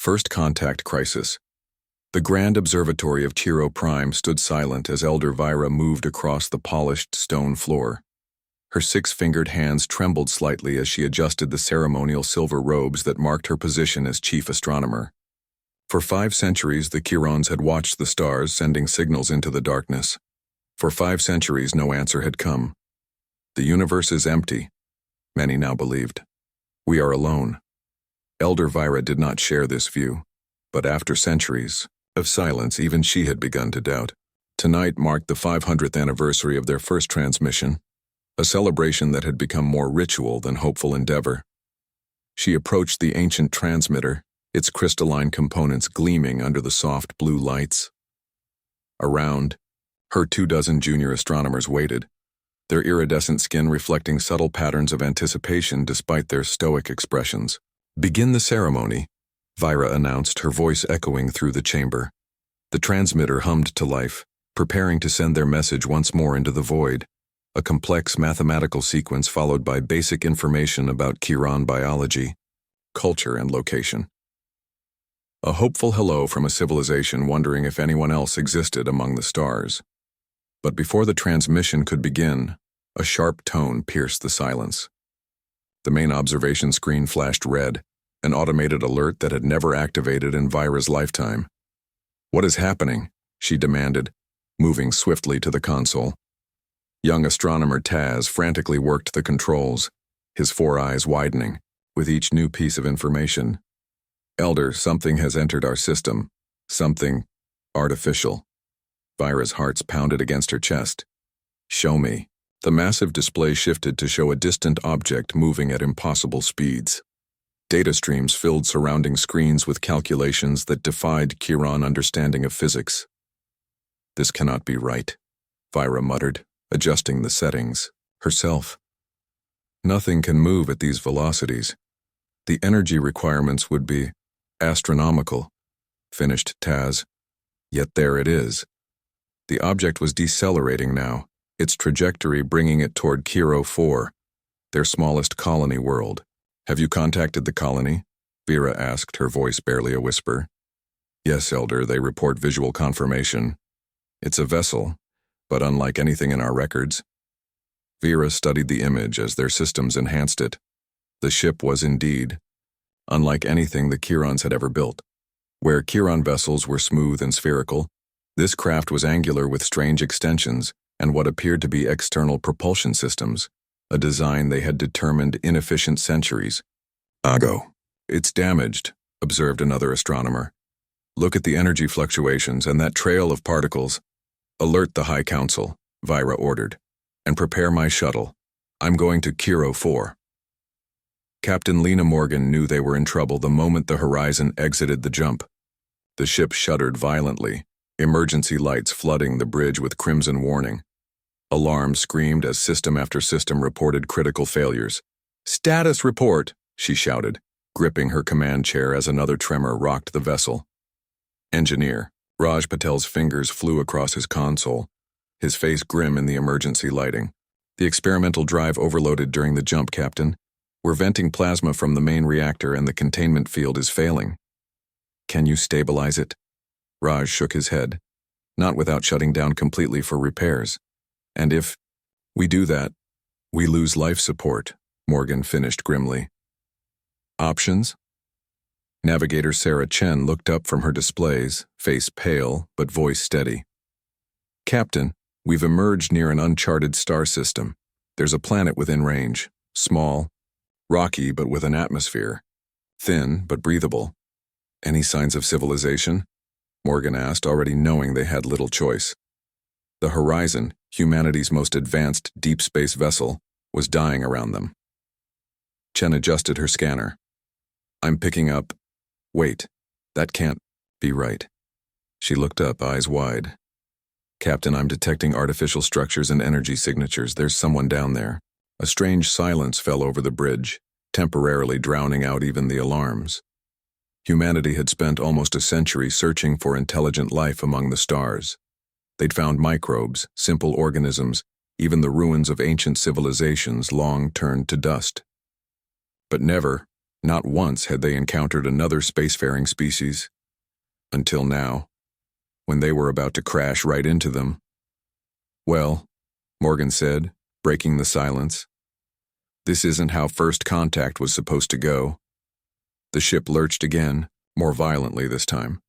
First Contact Crisis. The grand observatory of Tiro Prime stood silent as Elder Vira moved across the polished stone floor. Her six-fingered hands trembled slightly as she adjusted the ceremonial silver robes that marked her position as chief astronomer. For 5 centuries, the Chirons had watched the stars, sending signals into the darkness. For 5 centuries, no answer had come. The universe is empty, many now believed. We are alone. Elder Vira did not share this view, but after centuries of silence, even she had begun to doubt. Tonight marked the 500th anniversary of their first transmission, a celebration that had become more ritual than hopeful endeavor. She approached the ancient transmitter, its crystalline components gleaming under the soft blue lights. Around, her 24 junior astronomers waited, their iridescent skin reflecting subtle patterns of anticipation despite their stoic expressions. "Begin the ceremony," Vira announced, her voice echoing through the chamber. The transmitter hummed to life, preparing to send their message once more into the void, a complex mathematical sequence followed by basic information about Chiron biology, culture, and location. A hopeful hello from a civilization wondering if anyone else existed among the stars. But before the transmission could begin, a sharp tone pierced the silence. The main observation screen flashed red, an automated alert that had never activated in Vira's lifetime. "What is happening?" she demanded, moving swiftly to the console. Young astronomer Taz frantically worked the controls, his 4 eyes widening with each new piece of information. "Elder, something has entered our system. Something artificial." Vira's heart pounded against her chest. "Show me." The massive display shifted to show a distant object moving at impossible speeds. Data streams filled surrounding screens with calculations that defied Chiron understanding of physics. "This cannot be right," Vira muttered, adjusting the settings herself. "Nothing can move at these velocities. The energy requirements would be astronomical," finished Taz. Yet there it is. The object was decelerating now, its trajectory bringing it toward Kiro 4, their smallest colony world. "Have you contacted the colony?" Vira asked, her voice barely a whisper. "Yes, Elder, they report visual confirmation. It's a vessel, but unlike anything in our records." Vira studied the image as their systems enhanced it. The ship was indeed unlike anything the Chirons had ever built. Where Chiron vessels were smooth and spherical, this craft was angular with strange extensions and what appeared to be external propulsion systems, a design they had determined inefficient centuries ago. "It's damaged," observed another astronomer. "Look at the energy fluctuations and that trail of particles." "Alert the High Council," Vira ordered, "and prepare my shuttle. I'm going to Kiro 4. Captain Lena Morgan knew they were in trouble the moment the Horizon exited the jump. The ship shuddered violently, emergency lights flooding the bridge with crimson warning. Alarms screamed as system after system reported critical failures. "Status report," she shouted, gripping her command chair as another tremor rocked the vessel. "Engineer." Raj Patel's fingers flew across his console, his face grim in the emergency lighting. "The experimental drive overloaded during the jump, Captain. We're venting plasma from the main reactor and the containment field is failing." "Can you stabilize it?" Raj shook his head, "Not without shutting down completely for repairs. And if we do that, we lose life support," Morgan finished grimly. "Options?" Navigator Sarah Chen looked up from her displays, face pale but voice steady. "Captain, we've emerged near an uncharted star system. There's a planet within range, small, rocky but with an atmosphere, thin but breathable." "Any signs of civilization?" Morgan asked, already knowing they had little choice. The Horizon, humanity's most advanced deep space vessel, was dying around them. Chen adjusted her scanner. "I'm picking up... Wait, that can't be right." She looked up, eyes wide. "Captain, I'm detecting artificial structures and energy signatures. There's someone down there." A strange silence fell over the bridge, temporarily drowning out even the alarms. Humanity had spent almost a century searching for intelligent life among the stars. They'd found microbes, simple organisms, even the ruins of ancient civilizations long turned to dust. But never, Not once had they encountered another spacefaring species. Until now, when they were about to crash right into them. "Well," Morgan said, breaking the silence, "this isn't how first contact was supposed to go." The ship lurched again, more violently this time.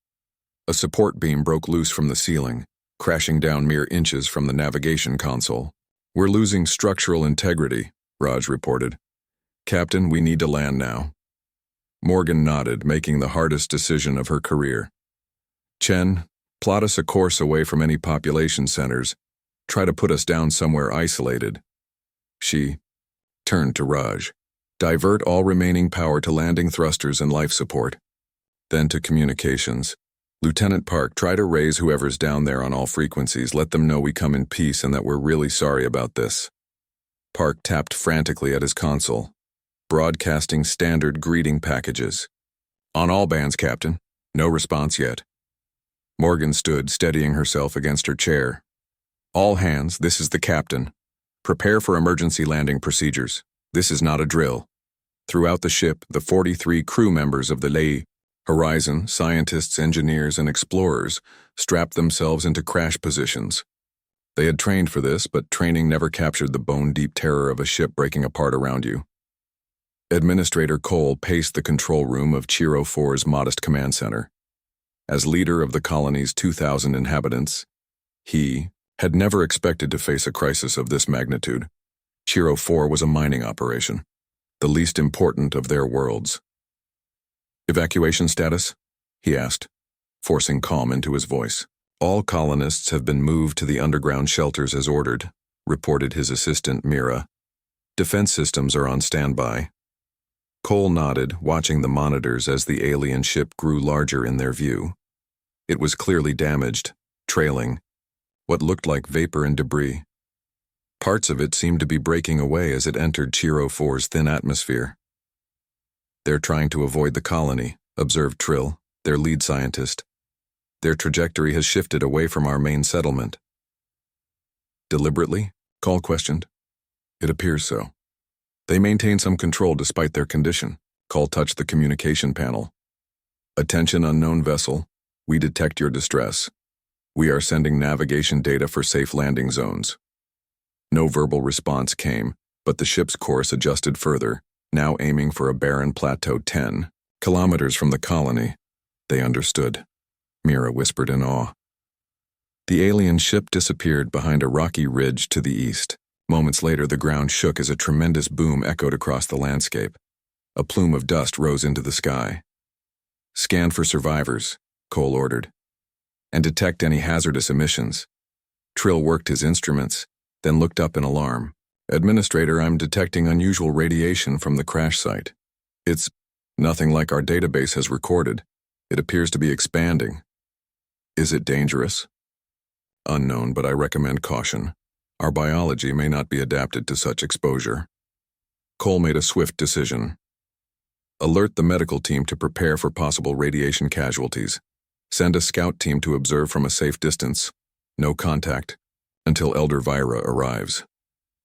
A support beam broke loose from the ceiling, crashing down mere inches from the navigation console. "We're losing structural integrity," Raj reported. "Captain, we need to land now." Morgan nodded, making the hardest decision of her career. "Chen, plot us a course away from any population centers. Try to put us down somewhere isolated." She turned to Raj. "Divert all remaining power to landing thrusters and life support." Then to communications. "Lieutenant Park, try to raise whoever's down there on all frequencies. Let them know we come in peace and that we're really sorry about this." Park tapped frantically at his console, broadcasting standard greeting packages. "On all bands, Captain." No response yet. Morgan stood, steadying herself against her chair. "All hands, this is the captain. Prepare for emergency landing procedures. This is not a drill." Throughout the ship, the 43 crew members of the Horizon, scientists, engineers, and explorers, strapped themselves into crash positions. They had trained for this, but training never captured the bone-deep terror of a ship breaking apart around you. Administrator Cole paced the control room of Chiro 4's modest command center. As leader of the colony's 2,000 inhabitants, he had never expected to face a crisis of this magnitude. Chiro 4 was a mining operation, the least important of their worlds. "Evacuation status?" he asked, forcing calm into his voice. "All colonists have been moved to the underground shelters as ordered," reported his assistant Mira. "Defense systems are on standby." Cole nodded, watching the monitors as the alien ship grew larger in their view. It was clearly damaged, trailing what looked like vapor and debris. Parts of it seemed to be breaking away as it entered Chiro 4's thin atmosphere. "They're trying to avoid the colony," observed Trill, their lead scientist. "Their trajectory has shifted away from our main settlement." "Deliberately?" Cole questioned. "It appears so. They maintain some control despite their condition." Cole touched the communication panel. "Attention, unknown vessel. We detect your distress. We are sending navigation data for safe landing zones." No verbal response came, but the ship's course adjusted further, now aiming for a barren plateau 10 kilometers from the colony. They understood, Mira whispered in awe. The alien ship disappeared behind a rocky ridge to the east. Moments later, the ground shook as a tremendous boom echoed across the landscape. A plume of dust rose into the sky. "Scan for survivors," Cole ordered, "and detect any hazardous emissions." Trill worked his instruments, then looked up in alarm. "Administrator, I'm detecting unusual radiation from the crash site. It's nothing like our database has recorded. It appears to be expanding." "Is it dangerous?" "Unknown, but I recommend caution. Our biology may not be adapted to such exposure." Cole made a swift decision. "Alert the medical team to prepare for possible radiation casualties. Send a scout team to observe from a safe distance. No contact until Elder Vira arrives."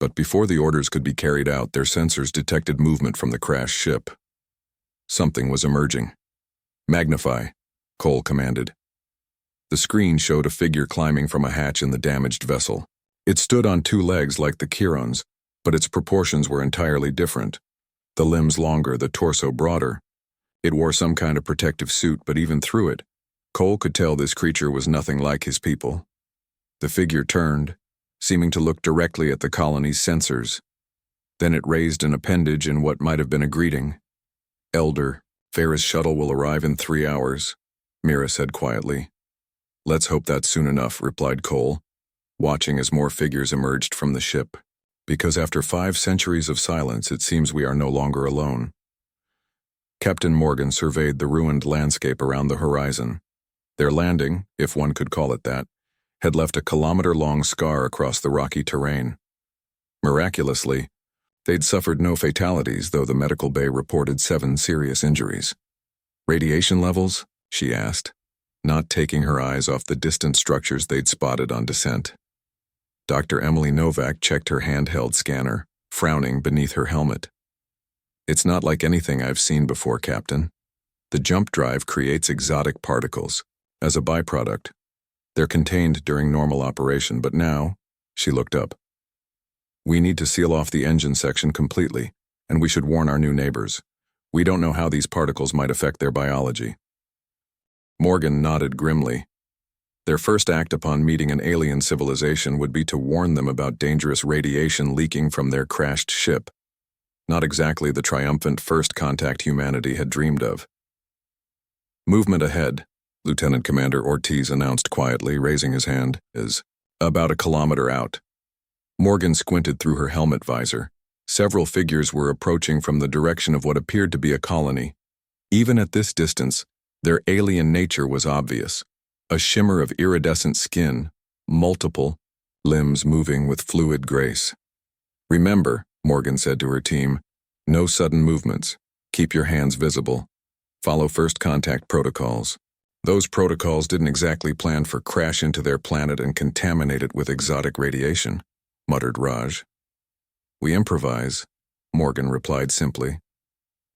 But before the orders could be carried out, their sensors detected movement from the crashed ship. Something was emerging. "Magnify," Cole commanded. The screen showed a figure climbing from a hatch in the damaged vessel. It stood on two legs like the Chirons, but its proportions were entirely different. The limbs longer, the torso broader. It wore some kind of protective suit, but even through it, Cole could tell this creature was nothing like his people. The figure turned, seeming to look directly at the colony's sensors. Then it raised an appendage in what might have been a greeting. "Elder, Farah's shuttle will arrive in 3 hours," Mira said quietly. "Let's hope that's soon enough," replied Cole, watching as more figures emerged from the ship. "Because after 5 centuries of silence, it seems we are no longer alone." Captain Morgan surveyed the ruined landscape around the horizon. Their landing, if one could call it that, had left a kilometer-long scar across the rocky terrain. Miraculously, they'd suffered no fatalities, though the medical bay reported 7 serious injuries. "Radiation levels?" she asked, not taking her eyes off the distant structures they'd spotted on descent. Dr. Emily Novak checked her handheld scanner, frowning beneath her helmet. It's not like anything I've seen before, Captain. The jump drive creates exotic particles. As a byproduct, they're contained during normal operation, but now, she looked up. We need to seal off the engine section completely, and we should warn our new neighbors. We don't know how these particles might affect their biology. Morgan nodded grimly. Their first act upon meeting an alien civilization would be to warn them about dangerous radiation leaking from their crashed ship. Not exactly the triumphant first contact humanity had dreamed of. Movement ahead, Lieutenant Commander Ortiz announced quietly, raising his hand, is about a kilometer out. Morgan squinted through her helmet visor. Several figures were approaching from the direction of what appeared to be a colony. Even at this distance, their alien nature was obvious. A shimmer of iridescent skin, multiple limbs moving with fluid grace. Remember, Morgan said to her team, no sudden movements. Keep your hands visible. Follow first contact protocols. Those protocols didn't exactly plan for crash into their planet and contaminate it with exotic radiation, muttered Raj. We improvise, Morgan replied simply.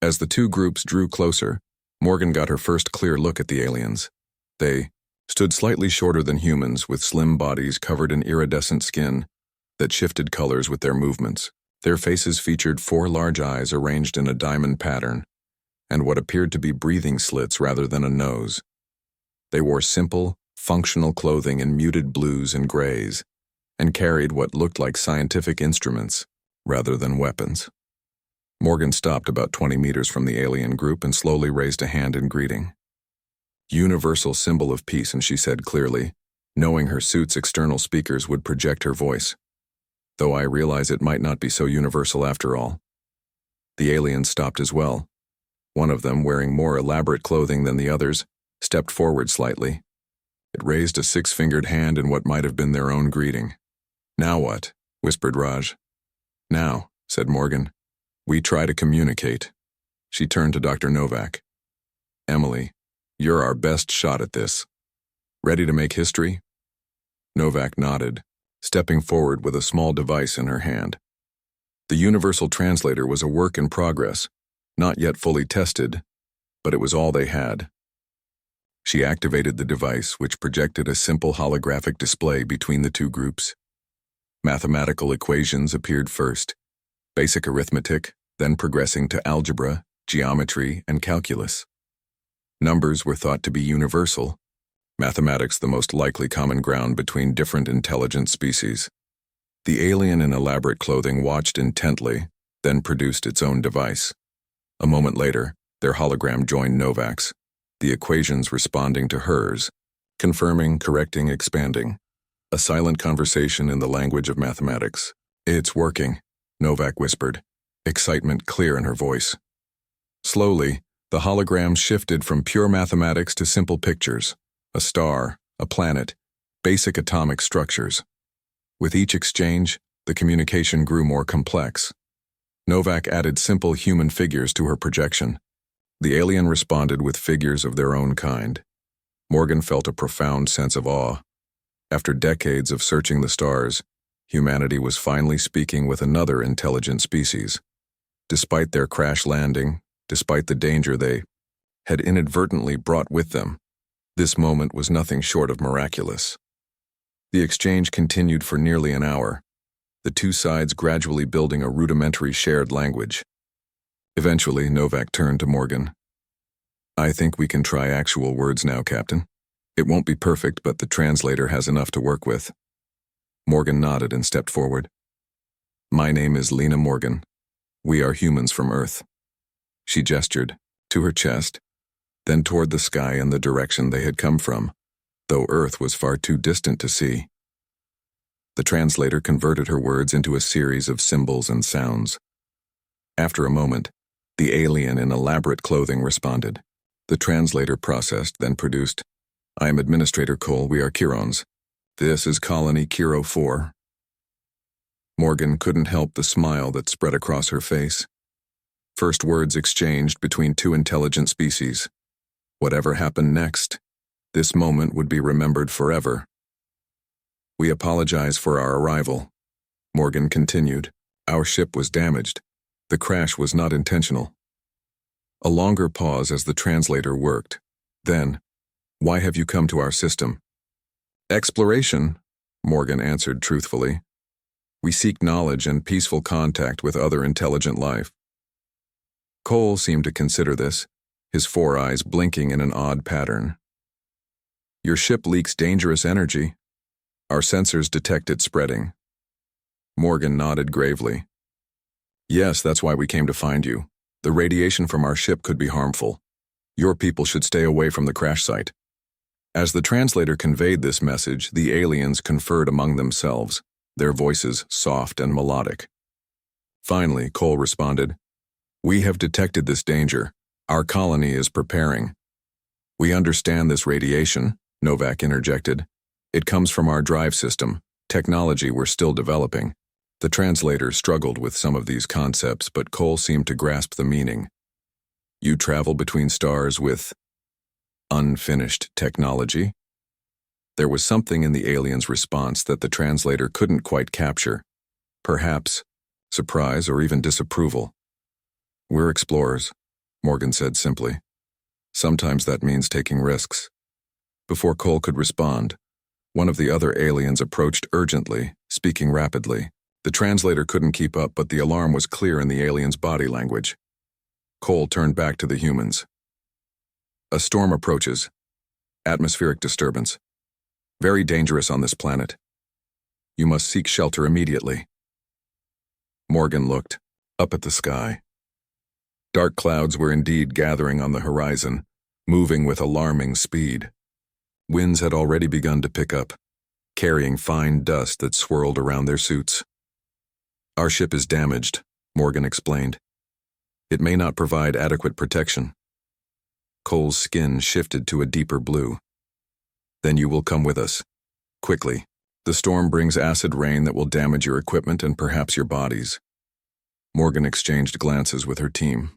As the two groups drew closer, Morgan got her first clear look at the aliens. They stood slightly shorter than humans, with slim bodies covered in iridescent skin that shifted colors with their movements. Their faces featured 4 large eyes arranged in a diamond pattern, and what appeared to be breathing slits rather than a nose. They wore simple, functional clothing in muted blues and grays, and carried what looked like scientific instruments rather than weapons. Morgan stopped about 20 meters from the alien group and slowly raised a hand in greeting. Universal symbol of peace, and she said clearly, knowing her suit's external speakers would project her voice. Though I realize it might not be so universal after all. The aliens stopped as well. One of them, wearing more elaborate clothing than the others, stepped forward slightly. It raised a 6-fingered hand in what might have been their own greeting. Now what? Whispered Raj. Now, said Morgan, we try to communicate. She turned to Dr. Novak. Emily, you're our best shot at this. Ready to make history? Novak nodded, stepping forward with a small device in her hand. The universal translator was a work in progress, not yet fully tested, but it was all they had. She activated the device, which projected a simple holographic display between the two groups. Mathematical equations appeared first, basic arithmetic, then progressing to algebra, geometry, and calculus. Numbers were thought to be universal, mathematics the most likely common ground between different intelligent species. The alien in elaborate clothing watched intently, then produced its own device. A moment later, their hologram joined Novak's, the equations responding to hers, confirming, correcting, expanding. A silent conversation in the language of mathematics. It's working, Novak whispered, excitement clear in her voice. Slowly, the hologram shifted from pure mathematics to simple pictures, a star, a planet, basic atomic structures. With each exchange, the communication grew more complex. Novak added simple human figures to her projection. The alien responded with figures of their own kind. Morgan felt a profound sense of awe. After decades of searching the stars, humanity was finally speaking with another intelligent species. Despite their crash landing, despite the danger they had inadvertently brought with them, this moment was nothing short of miraculous. The exchange continued for nearly an hour, the two sides gradually building a rudimentary shared language. Eventually, Novak turned to Morgan. I think we can try actual words now, Captain. It won't be perfect, but the translator has enough to work with. Morgan nodded and stepped forward. My name is Lena Morgan. We are humans from Earth. She gestured, to her chest, then toward the sky in the direction they had come from, though Earth was far too distant to see. The translator converted her words into a series of symbols and sounds. After a moment, the alien in elaborate clothing responded. The translator processed, then produced, I am Administrator Cole, we are Chirons. This is Colony Kiro 4. Morgan couldn't help the smile that spread across her face. First words exchanged between two intelligent species. Whatever happened next, this moment would be remembered forever. We apologize for our arrival. Morgan continued. Our ship was damaged. The crash was not intentional. A longer pause as the translator worked. Then, "Why have you come to our system?" "Exploration," Morgan answered truthfully. "We seek knowledge and peaceful contact with other intelligent life." Cole seemed to consider this, his four eyes blinking in an odd pattern. "Your ship leaks dangerous energy. Our sensors detect it spreading." Morgan nodded gravely. "Yes, that's why we came to find you. The radiation from our ship could be harmful. Your people should stay away from the crash site." As the translator conveyed this message, the aliens conferred among themselves, their voices soft and melodic. Finally, Cole responded, "We have detected this danger. Our colony is preparing." "We understand this radiation," Novak interjected. "It comes from our drive system, technology we're still developing." The translator struggled with some of these concepts, but Cole seemed to grasp the meaning. "You travel between stars with unfinished technology?" There was something in the alien's response that the translator couldn't quite capture. Perhaps surprise or even disapproval. "We're explorers," Morgan said simply. "Sometimes that means taking risks." Before Cole could respond, one of the other aliens approached urgently, speaking rapidly. The translator couldn't keep up, but the alarm was clear in the alien's body language. Cole turned back to the humans. "A storm approaches. Atmospheric disturbance. Very dangerous on this planet. You must seek shelter immediately." Morgan looked up at the sky. Dark clouds were indeed gathering on the horizon, moving with alarming speed. Winds had already begun to pick up, carrying fine dust that swirled around their suits. "Our ship is damaged," Morgan explained. "It may not provide adequate protection." Cole's skin shifted to a deeper blue. "Then you will come with us. Quickly. The storm brings acid rain that will damage your equipment and perhaps your bodies." Morgan exchanged glances with her team.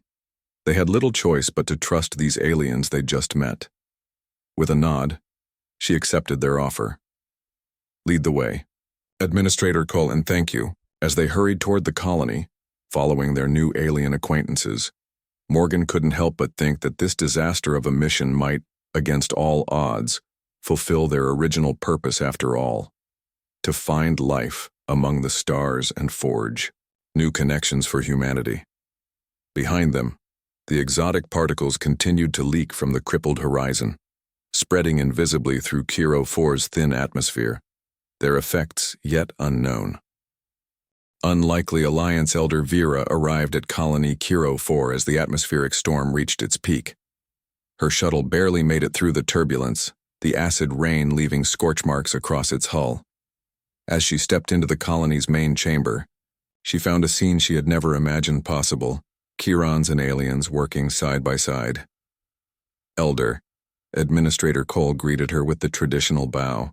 They had little choice but to trust these aliens they'd just met. With a nod, she accepted their offer. "Lead the way. Administrator Cole, and thank you." As they hurried toward the colony, following their new alien acquaintances, Morgan couldn't help but think that this disaster of a mission might, against all odds, fulfill their original purpose after all: to find life among the stars and forge new connections for humanity. Behind them, the exotic particles continued to leak from the crippled horizon, spreading invisibly through Kiro 4's thin atmosphere, their effects yet unknown. Unlikely Alliance Elder Vera arrived at Colony Kiro 4 as the atmospheric storm reached its peak. Her shuttle barely made it through the turbulence, the acid rain leaving scorch marks across its hull. As she stepped into the colony's main chamber, she found a scene she had never imagined possible: Kirans and aliens working side by side. "Elder," Administrator Cole greeted her with the traditional bow.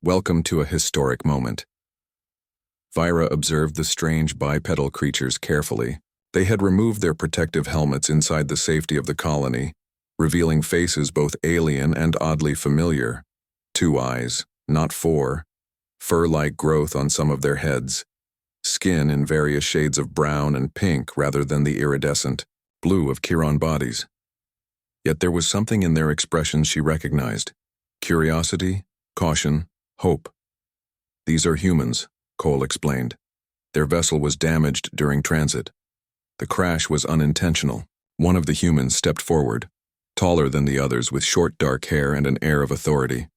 "Welcome to a historic moment." Vira observed the strange bipedal creatures carefully. They had removed their protective helmets inside the safety of the colony, revealing faces both alien and oddly familiar. 2 eyes, not 4, fur-like growth on some of their heads, skin in various shades of brown and pink rather than the iridescent blue of Kiran bodies. Yet there was something in their expressions she recognized: curiosity, caution, hope. "These are humans," Cole explained. "Their vessel was damaged during transit. The crash was unintentional." One of the humans stepped forward, taller than the others with short dark hair and an air of authority.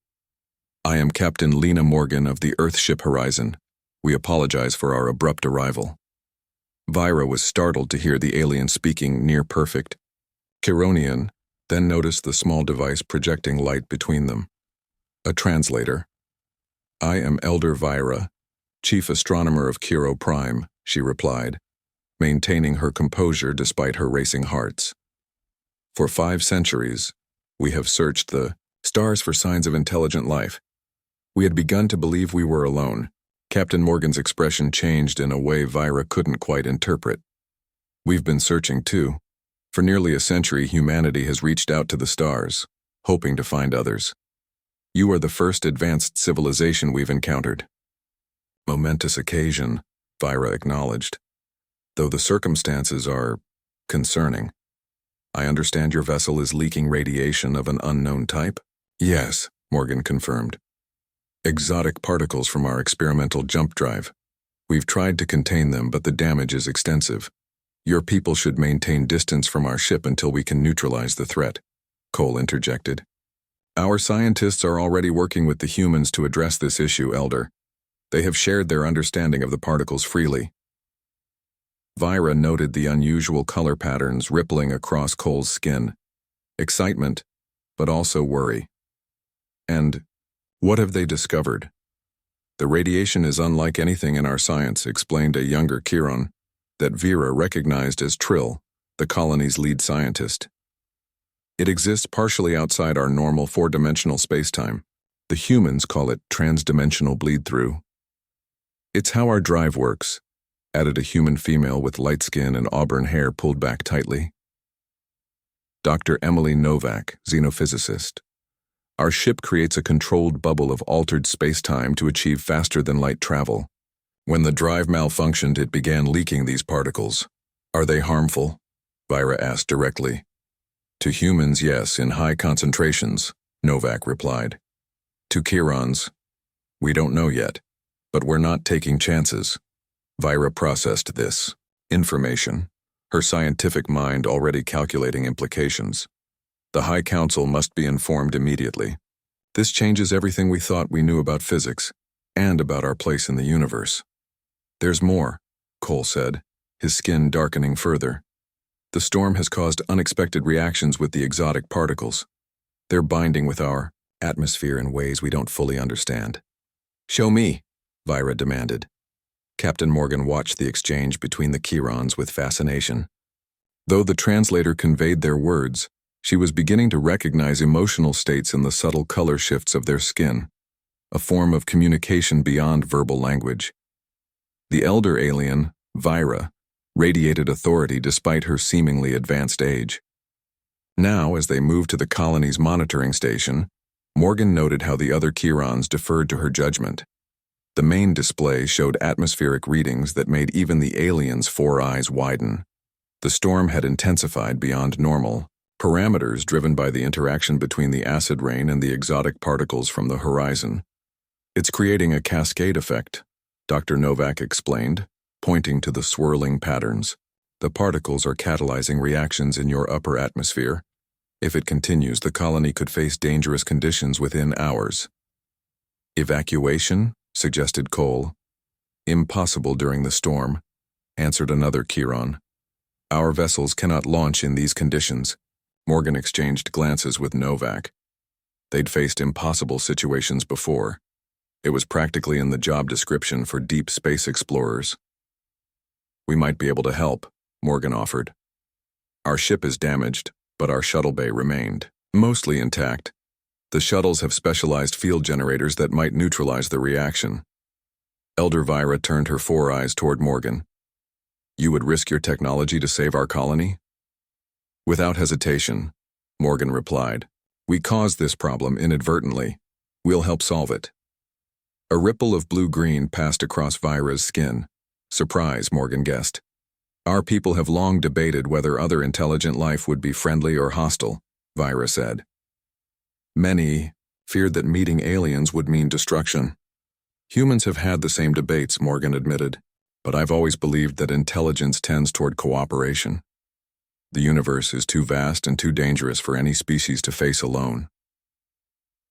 "I am Captain Lena Morgan of the Earthship Horizon. We apologize for our abrupt arrival." Vira was startled to hear the alien speaking near perfect Kironian, then noticed the small device projecting light between them. A translator. "I am Elder Vira, Chief Astronomer of Kiro Prime," she replied, maintaining her composure despite her racing hearts. "For 5 centuries, we have searched the stars for signs of intelligent life. We had begun to believe we were alone." Captain Morgan's expression changed in a way Vira couldn't quite interpret. "We've been searching too. For nearly a century, humanity has reached out to the stars, hoping to find others. You are the first advanced civilization we've encountered." "Momentous occasion," Vira acknowledged. though the circumstances are concerning. I understand your vessel is leaking radiation of an unknown type? Yes, Morgan confirmed. Exotic particles from our experimental jump drive. We've tried to contain them, but the damage is extensive. Your people should maintain distance from our ship until we can neutralize the threat, Cole interjected. Our scientists are already working with the humans to address this issue, Elder. They have shared their understanding of the particles freely. Vira noted the unusual color patterns rippling across Cole's skin. Excitement, but also worry. And what have they discovered? The radiation is unlike anything in our science, explained a younger Chiron, that Vera recognized as Trill, the colony's lead scientist. It exists partially outside our normal four-dimensional spacetime. The humans call it transdimensional bleed-through. It's how our drive works, added a human female with light skin and auburn hair pulled back tightly. Dr. Emily Novak, xenophysicist. Our ship creates a controlled bubble of altered spacetime to achieve faster-than-light travel. When the drive malfunctioned, it began leaking these particles. Are they harmful? Vira asked directly. To humans, yes, in high concentrations, Novak replied. To Chirons, we don't know yet, but we're not taking chances. Vira processed this information, her scientific mind already calculating implications. The High Council must be informed immediately. This changes everything we thought we knew about physics, and about our place in the universe. There's more, Cole said, his skin darkening further. The storm has caused unexpected reactions with the exotic particles. They're binding with our atmosphere in ways we don't fully understand. Show me, Vira demanded. Captain Morgan watched the exchange between the Chirons with fascination. Though the translator conveyed their words, she was beginning to recognize emotional states in the subtle color shifts of their skin, a form of communication beyond verbal language. The elder alien, Vira, radiated authority despite her seemingly advanced age. Now, as they moved to the colony's monitoring station, Morgan noted how the other Chirons deferred to her judgment. The main display showed atmospheric readings that made even the aliens' four eyes widen. The storm had intensified beyond normal, parameters driven by the interaction between the acid rain and the exotic particles from the horizon. It's creating a cascade effect, Dr. Novak explained, pointing to the swirling patterns. The particles are catalyzing reactions in your upper atmosphere. If it continues, the colony could face dangerous conditions within hours. Evacuation? Suggested Cole. Impossible during the storm, answered another Chiron. Our vessels cannot launch in these conditions. Morgan exchanged glances with Novak. They'd faced impossible situations before. It was practically in the job description for deep space explorers. We might be able to help, Morgan offered. Our ship is damaged, but our shuttle bay remained, mostly intact. The shuttles have specialized field generators that might neutralize the reaction. Elder Vira turned her four eyes toward Morgan. You would risk your technology to save our colony? Without hesitation, Morgan replied. We caused this problem inadvertently. We'll help solve it. A ripple of blue-green passed across Vira's skin. Surprise, Morgan guessed. Our people have long debated whether other intelligent life would be friendly or hostile, Vira said. Many feared that meeting aliens would mean destruction. Humans have had the same debates, Morgan admitted, but I've always believed that intelligence tends toward cooperation. The universe is too vast and too dangerous for any species to face alone.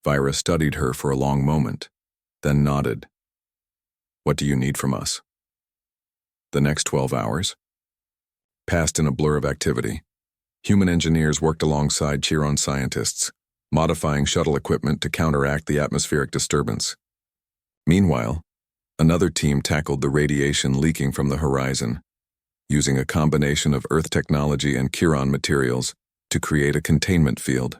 Vira studied her for a long moment, then nodded. What do you need from us? The next 12 hours passed in a blur of activity. Human engineers worked alongside Chiron scientists, modifying shuttle equipment to counteract the atmospheric disturbance. Meanwhile, another team tackled the radiation leaking from the horizon, using a combination of Earth technology and Chiron materials to create a containment field.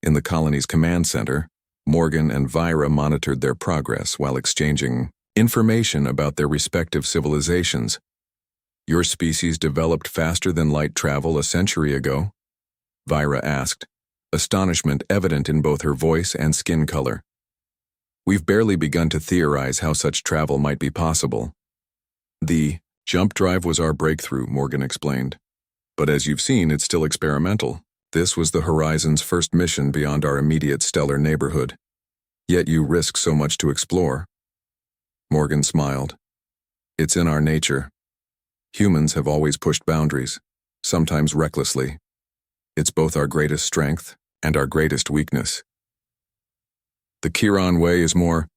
In the colony's command center, Morgan and Vira monitored their progress while exchanging information about their respective civilizations. Your species developed faster than light travel a century ago? Vira asked, astonishment evident in both her voice and skin color. We've barely begun to theorize how such travel might be possible. The Jump drive was our breakthrough, Morgan explained. But as you've seen, it's still experimental. This was the Horizon's first mission beyond our immediate stellar neighborhood. Yet you risk so much to explore. Morgan smiled. It's in our nature. Humans have always pushed boundaries, sometimes recklessly. It's both our greatest strength and our greatest weakness. The Chiron way is more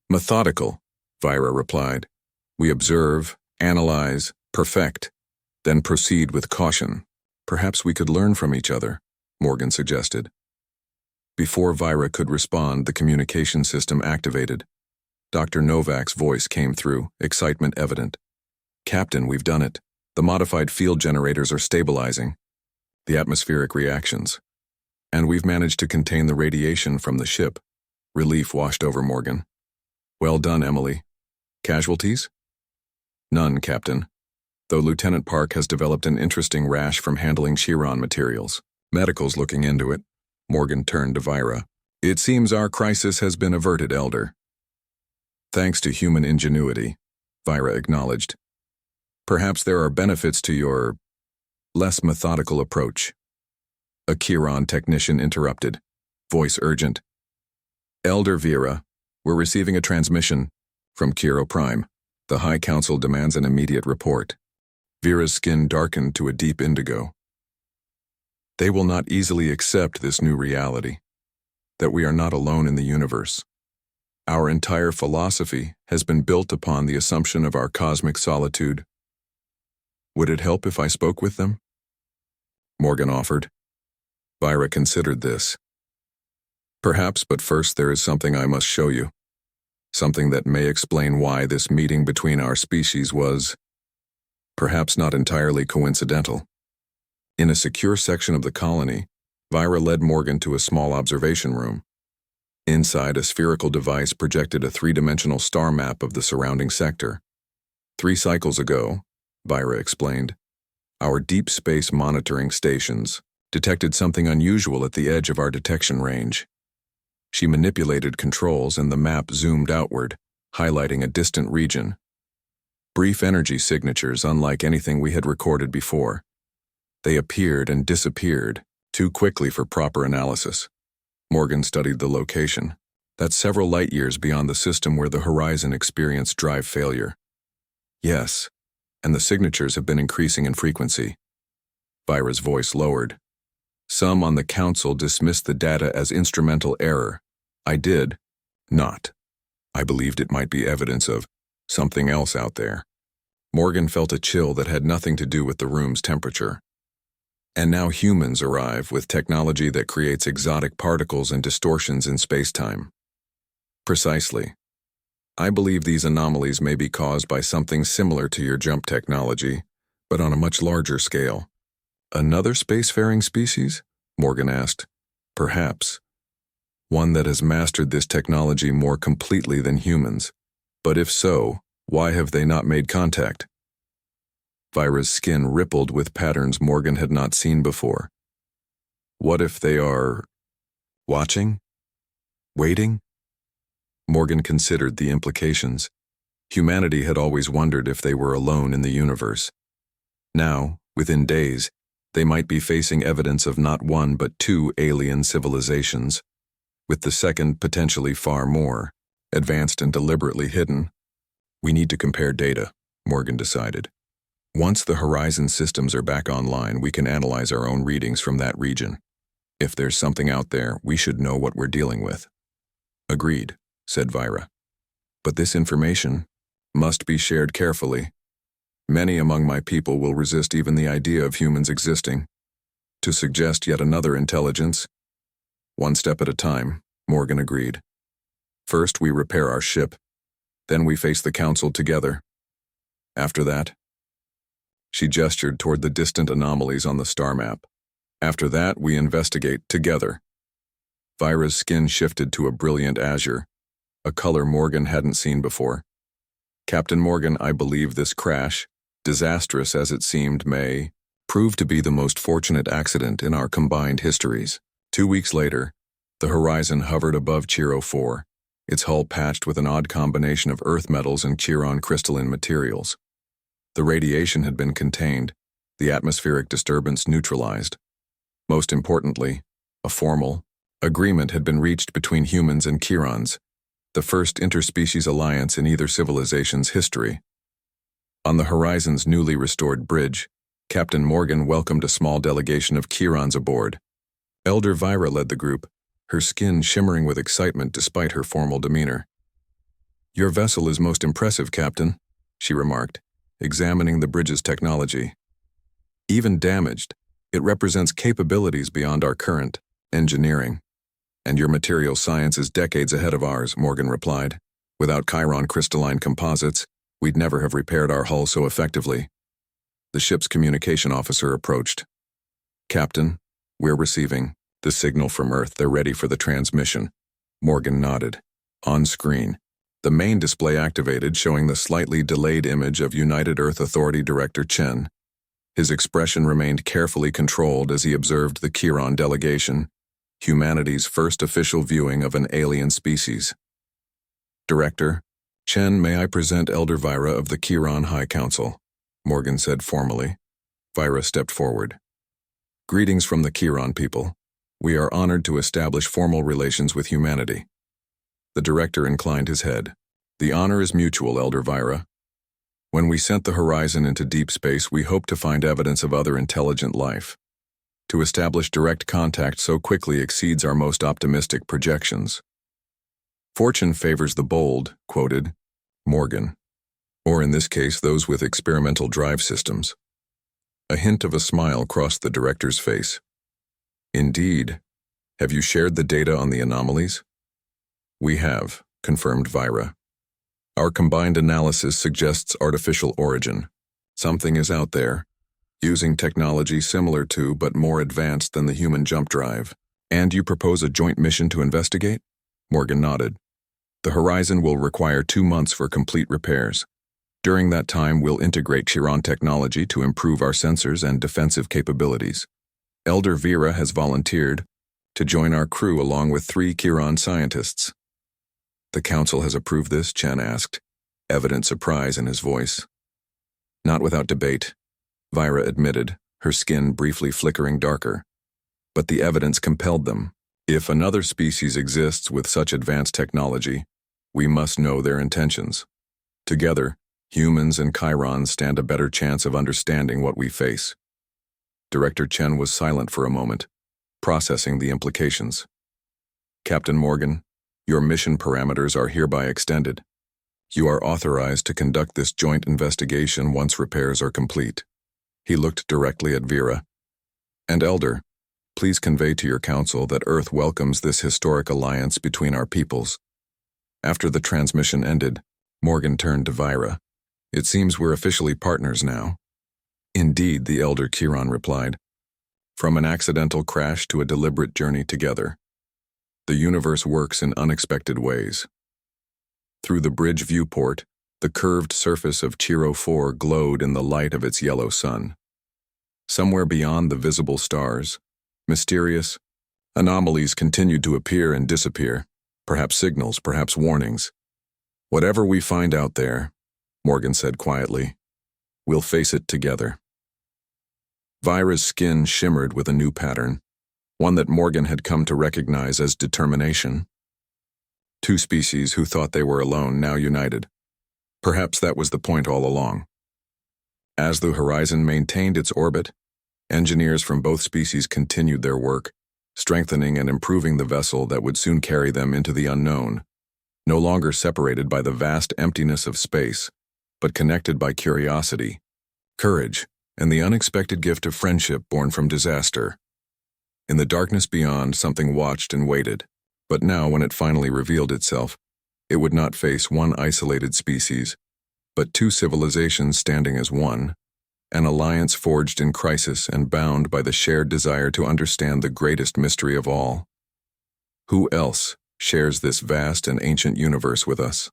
methodical, Vira replied. We observe, analyze, perfect, then proceed with caution. Perhaps we could learn from each other, Morgan suggested. Before Vira could respond, the communication system activated. Dr. Novak's voice came through, excitement evident. Captain, we've done it. The modified field generators are stabilizing the atmospheric reactions. And we've managed to contain the radiation from the ship. Relief washed over Morgan. Well done, Emily. Casualties? None, Captain. Though Lieutenant Park has developed an interesting rash from handling Chiron materials. Medical's looking into it. Morgan turned to Vira. It seems our crisis has been averted, Elder. Thanks to human ingenuity, Vira acknowledged. Perhaps there are benefits to your less methodical approach. A Chiron technician interrupted, voice urgent. Elder Vira, we're receiving a transmission from Kiro Prime. The High Council demands an immediate report. Vira's skin darkened to a deep indigo. They will not easily accept this new reality, that we are not alone in the universe. Our entire philosophy has been built upon the assumption of our cosmic solitude. Would it help if I spoke with them? Morgan offered. Vira considered this. Perhaps, but first there is something I must show you. Something that may explain why this meeting between our species was, perhaps not entirely coincidental. In a secure section of the colony, Vira led Morgan to a small observation room. Inside, a spherical device projected a three-dimensional star map of the surrounding sector. 3 cycles ago, Vira explained, our deep space monitoring stations detected something unusual at the edge of our detection range. She manipulated controls and the map zoomed outward, highlighting a distant region. Brief energy signatures unlike anything we had recorded before. They appeared and disappeared, too quickly for proper analysis. Morgan studied the location. That's several light years beyond the system where the Horizon experienced drive failure. Yes, and the signatures have been increasing in frequency. Vira's voice lowered. Some on the council dismissed the data as instrumental error. I did not. I believed it might be evidence of something else out there. Morgan felt a chill that had nothing to do with the room's temperature. And now humans arrive with technology that creates exotic particles and distortions in space-time. Precisely. I believe these anomalies may be caused by something similar to your jump technology, but on a much larger scale. Another spacefaring species? Morgan asked. Perhaps. One that has mastered this technology more completely than humans. But if so, why have they not made contact? Vira's skin rippled with patterns Morgan had not seen before. What if they are watching? Waiting? Morgan considered the implications. Humanity had always wondered if they were alone in the universe. Now, within days, they might be facing evidence of not one but 2 alien civilizations, with the second potentially far more, advanced and deliberately hidden. We need to compare data, Morgan decided. Once the Horizon systems are back online, we can analyze our own readings from that region. If there's something out there, we should know what we're dealing with. Agreed, said Vira. But this information must be shared carefully. Many among my people will resist even the idea of humans existing. To suggest yet another intelligence, one step at a time, Morgan agreed. First, we repair our ship. Then we face the council together. After that, she gestured toward the distant anomalies on the star map. After that, we investigate together. Vira's skin shifted to a brilliant azure, a color Morgan hadn't seen before. Captain Morgan, I believe this crash, disastrous as it seemed, may prove to be the most fortunate accident in our combined histories. 2 weeks later, the Horizon hovered above Chiro 4, its hull patched with an odd combination of earth metals and Chiron crystalline materials. The radiation had been contained, the atmospheric disturbance neutralized. Most importantly, a formal agreement had been reached between humans and Kirans, the first interspecies alliance in either civilization's history. On the horizon's newly restored bridge, Captain Morgan welcomed a small delegation of Kirans aboard. Elder Vira led the group, her skin shimmering with excitement despite her formal demeanor. "Your vessel is most impressive, Captain," she remarked, examining the bridge's technology. "Even damaged, it represents capabilities beyond our current engineering. And your material science is decades ahead of ours," Morgan replied. "Without Chiron crystalline composites, we'd never have repaired our hull so effectively." The ship's communication officer approached. "Captain, we're receiving the signal from Earth. They're ready for the transmission." Morgan nodded. On screen, the main display activated, showing the slightly delayed image of United Earth Authority Director Chen. His expression remained carefully controlled as he observed the Chiron delegation, humanity's first official viewing of an alien species. "Director Chen, may I present Elder Vira of the Chiron High Council," Morgan said formally. Vira stepped forward. "Greetings from the Chiron people. We are honored to establish formal relations with humanity." The director inclined his head. "The honor is mutual, Elder Vira. When we sent the Horizon into deep space, we hoped to find evidence of other intelligent life. To establish direct contact so quickly exceeds our most optimistic projections. Fortune favors the bold," quoted Morgan. "Or in this case, those with experimental drive systems." A hint of a smile crossed the director's face. "Indeed. Have you shared the data on the anomalies?" "We have," confirmed Vira. "Our combined analysis suggests artificial origin. Something is out there, using technology similar to but more advanced than the human jump drive. And you propose a joint mission to investigate?" Morgan nodded. "The Horizon will require 2 months for complete repairs. During that time, we'll integrate Chiron technology to improve our sensors and defensive capabilities. Elder Vira has volunteered to join our crew along with 3 Chiron scientists." "The Council has approved this?" Chen asked, evident surprise in his voice. "Not without debate," Vira admitted, her skin briefly flickering darker. "But the evidence compelled them. If another species exists with such advanced technology, we must know their intentions. Together, humans and Chirons stand a better chance of understanding what we face." Director Chen was silent for a moment, processing the implications. "Captain Morgan, your mission parameters are hereby extended. You are authorized to conduct this joint investigation once repairs are complete." He looked directly at Vira. "And Elder, please convey to your council that Earth welcomes this historic alliance between our peoples." After the transmission ended, Morgan turned to Vira. "It seems we're officially partners now." "Indeed," the Elder Chiron replied. "From an accidental crash to a deliberate journey together. The universe works in unexpected ways." Through the bridge viewport, the curved surface of Chiro 4 glowed in the light of its yellow sun. Somewhere beyond the visible stars, mysterious anomalies continued to appear and disappear, perhaps signals, perhaps warnings. "Whatever we find out there," Morgan said quietly, "we'll face it together." Vira's skin shimmered with a new pattern, one that Morgan had come to recognize as determination. 2 species who thought they were alone, now united. Perhaps that was the point all along. As the Horizon maintained its orbit, engineers from both species continued their work, strengthening and improving the vessel that would soon carry them into the unknown, no longer separated by the vast emptiness of space, but connected by curiosity, courage, and the unexpected gift of friendship born from disaster. In the darkness beyond, something watched and waited, but now when it finally revealed itself, it would not face one isolated species, but 2 civilizations standing as one, an alliance forged in crisis and bound by the shared desire to understand the greatest mystery of all. Who else shares this vast and ancient universe with us?